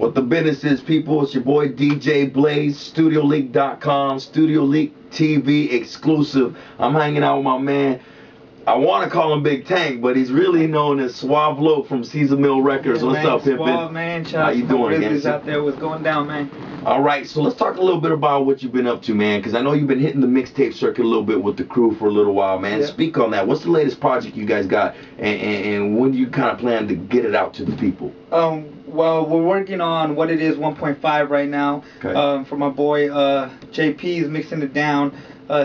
What the business is, people. It's your boy DJ Blaze, StudioLeak.com, Studio Leak TV exclusive. I'm hanging out with my man. I want to call him Big Tank, but he's really known as Suave from Caesar Mill Records. Yeah, What's man, up, Pimpin'? Suave, man. How you doing, Grizzlies out there? What's going down, man? All right, so let's talk a little bit about what you've been up to, man, because I know you've been hitting the mixtape circuit a little bit with the crew for a little while, man. Yeah. Speak on that. What's the latest project you guys got, and when do you kind of plan to get it out to the people? Well, we're working on What It Is 1.5 right now. Okay. For my boy JP's mixing it down.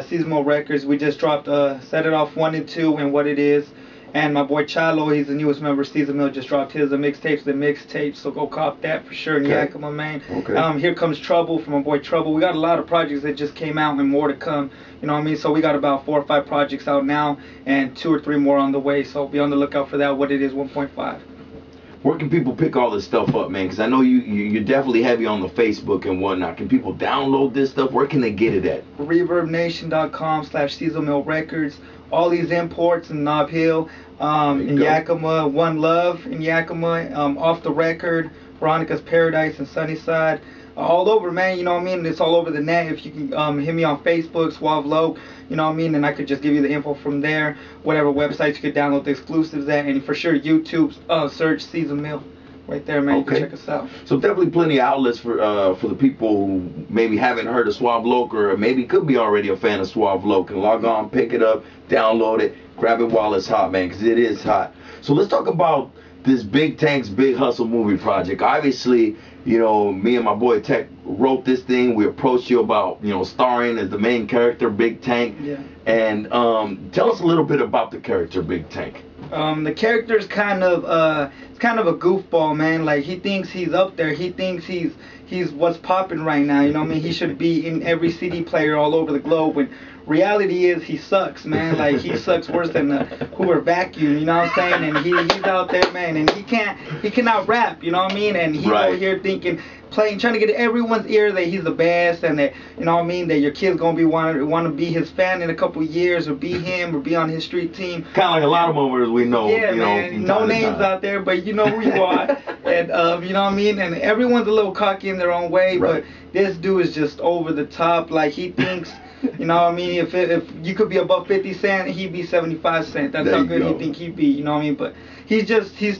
Seasonal Records. We just dropped Set It Off 1 and 2 and What It Is. And my boy Chalo, he's the newest member of Caesar Mill, just dropped his mixtape, so go cop that for sure in Yakima, man. Okay. Here Comes Trouble from my boy Trouble. We got a lot of projects that just came out and more to come, you know what I mean? So we got about 4 or 5 projects out now and 2 or 3 more on the way, so be on the lookout for that, What It Is 1.5. Where can people pick all this stuff up, man? Because I know you're definitely heavy on the Facebook and whatnot. Can people download this stuff? Where can they get it at? ReverbNation.com/Caesar Mill Records. All these imports in Nob Hill, in Yakima, One Love in Yakima, Off the Record, Veronica's Paradise in Sunnyside. All over, man, you know what I mean? It's all over the net. If you can hit me on Facebook, Suave Loc, you know what I mean? And I could just give you the info from there. Whatever websites you could download the exclusives at. And for sure, YouTube, search Caesar Mill. Right there, man. Okay. You can check us out. So definitely plenty of outlets for the people who maybe haven't heard of Suave Loc or maybe could be already a fan of Suave Loc. And log on, pick it up, download it, grab it while it's hot, man, because it is hot. So let's talk about this Big Tank's Big Hustle movie project. Obviously, you know, me and my boy Tech wrote this thing. We approached you about, you know, starring as the main character, Big Tank. Yeah. And tell us a little bit about the character, Big Tank. The character's kind of it's kind of a goofball, man. Like, he thinks he's up there. He thinks he's what's popping right now. You know what I mean? He should be in every CD player all over the globe. When reality is he sucks, man. Like, he sucks worse than the Hoover vacuum. You know what I'm saying? And he's out there, man. And he cannot rap. You know what I mean? And he's over here thinking, trying to get everyone's ear that he's the best, and that, you know what I mean, that your kid's gonna be want to be his fan in a couple years, or be him, or be on his street team. Kind of like a lot of movers we know. Yeah, you man. know, No names out there, but you know who you are. And you know what I mean. And everyone's a little cocky in their own way, but this dude is just over the top. Like, he thinks. You know what I mean? If you could be above 50 cent, he'd be 75 cent. That's how good he think he'd be. You know what I mean? But he's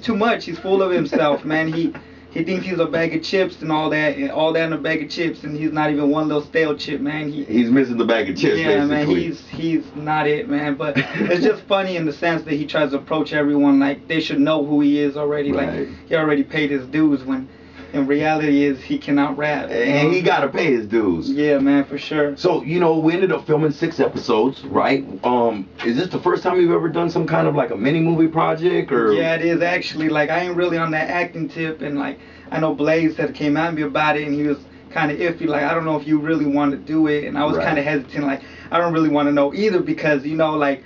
too much. He's full of himself, man. He thinks he's a bag of chips and all that in a bag of chips, and he's not even one little stale chip, man. He's missing the bag of chips, yeah, basically. Man, he's not it, man. But it's just funny in the sense that he tries to approach everyone like they should know who he is already. Like, he already paid his dues, when in reality is he cannot rap. And he gotta pay his dues. Yeah, man, for sure. So, you know, we ended up filming 6 episodes, right? Is this the first time you've ever done some kind of like a mini movie project, or? Yeah, it is actually. Like, I ain't really on that acting tip, and like, I know Blaze had came at me about it, and he was kind of iffy, like, I don't know if you really want to do it, and I was kind of hesitant, like, I don't really want to know either, because, you know, like,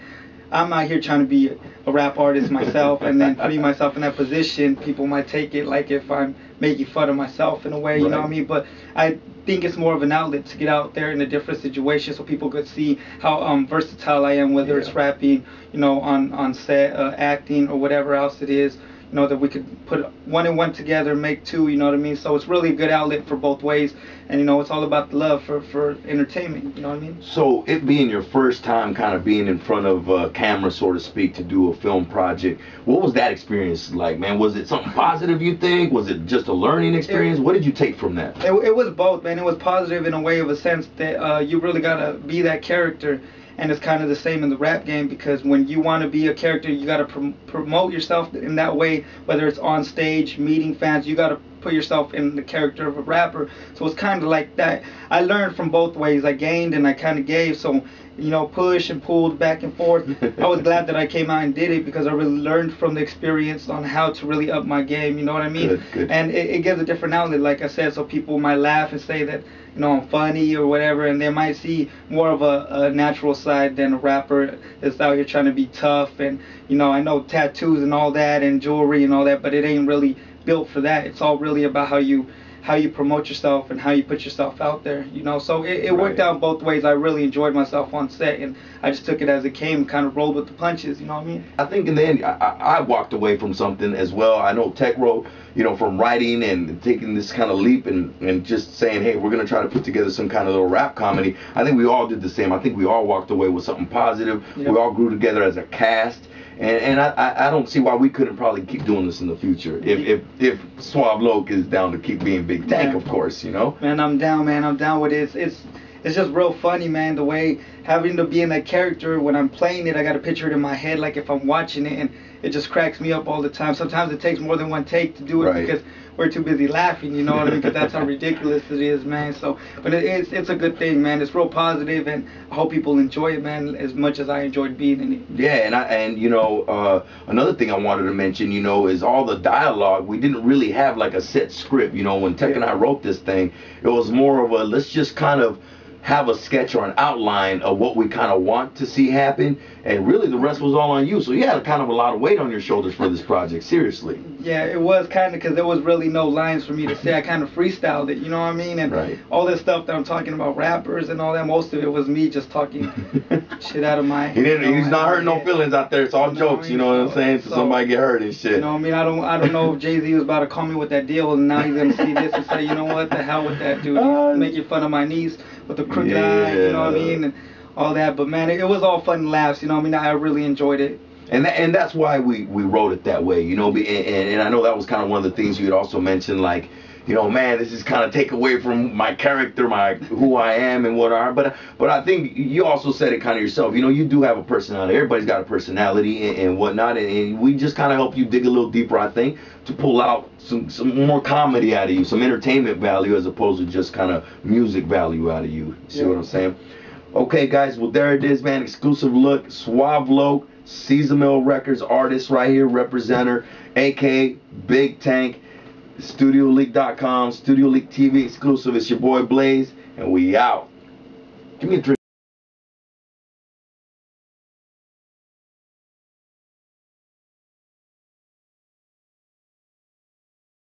I'm out here trying to be a rap artist myself, and then putting myself in that position, people might take it like if I'm making fun of myself in a way, you know what I mean? But I think it's more of an outlet to get out there in a different situation, so people could see how versatile I am, whether it's rapping, you know, on set, acting, or whatever else it is. You know, that we could put 1 and 1 together, make 2, you know what I mean? So it's really a good outlet for both ways, and, you know, it's all about the love for entertainment, you know what I mean? So it being your first time kind of being in front of camera, so to speak, to do a film project, what was that experience like, man? Was it something positive, you think? Was it just a learning experience? What did you take from that? It was both, man. It was positive in a way, of a sense that you really got to be that character. And it's kind of the same in the rap game, because when you want to be a character, you got to promote yourself in that way, whether it's on stage, meeting fans, you got to put yourself in the character of a rapper. So it's kind of like that. I learned from both ways. I gained and I kind of gave. So, you know, push and pulled back and forth. I was glad that I came out and did it, because I really learned from the experience on how to really up my game, you know what I mean? Good. And it gives a different outlet, like I said, so people might laugh and say that, you know, I'm funny or whatever, and they might see more of a natural side than a rapper that's out here trying to be tough. And, you know, I know tattoos and all that and jewelry and all that, but it ain't really built for that. It's all really about how how you promote yourself and how you put yourself out there, you know. So it worked Right. out both ways. I really enjoyed myself on set, and I just took it as it came, kind of rolled with the punches, you know what I mean? I think in the end, I walked away from something as well. I know Tech wrote, you know, from writing and taking this kind of leap and just saying, hey, we're going to try to put together some kind of little rap comedy. I think we all did the same. I think we all walked away with something positive. Yep. We all grew together as a cast. And I don't see why we couldn't probably keep doing this in the future. If Suave Loc is down to keep being Big Tank, of course, you know. Man, I'm down, man. I'm down with it. It's just real funny, man, the way having to be in that character. When I'm playing it, I got to picture it in my head like if I'm watching it, and it just cracks me up all the time. Sometimes it takes more than one take to do it because we're too busy laughing, you know what I mean? Because that's how ridiculous it is, man. So, but it's a good thing, man. It's real positive, and I hope people enjoy it, man, as much as I enjoyed being in it. Yeah, and you know, another thing I wanted to mention, you know, is all the dialogue. We didn't really have like a set script, you know. When Tech and I wrote this thing, it was more of a let's just kind of have a sketch or an outline of what we kind of want to see happen, and really the rest was all on you. So you had kind of a lot of weight on your shoulders for this project, seriously. Yeah, it was kind of, because there was really no lines for me to say. I kind of freestyled it, you know what I mean? And all this stuff that I'm talking about, rappers and all that, most of it was me just talking shit out of my head. He's not hurting no feelings out there. It's all jokes, you know what I'm saying? So somebody get hurt and shit. You know what I mean? I don't know if Jay-Z was about to call me with that deal, and now he's going to see this and say, you know what, the hell with that dude. He's making fun of my niece with the crooked eye, you know what I mean? And all that. But man, it was all fun and laughs, you know what I mean? I really enjoyed it. And that's why we wrote it that way, you know. And I know that was kind of one of the things you had also mentioned, like, you know, man, this is kind of take away from my character, who I am and what I are. But I think you also said it kind of yourself. You know, you do have a personality. Everybody's got a personality and whatnot. And we just kind of help you dig a little deeper, I think, to pull out some more comedy out of you, some entertainment value as opposed to just kind of music value out of you. See what I'm saying? Okay, guys. Well, there it is, man. Exclusive look. Suave Loc, Caesar Mill Records artist right here, representer, aka Big Tank. StudioLeak.com, Studio Leak TV exclusive. It's your boy Blaze, and we out. Give me a drink.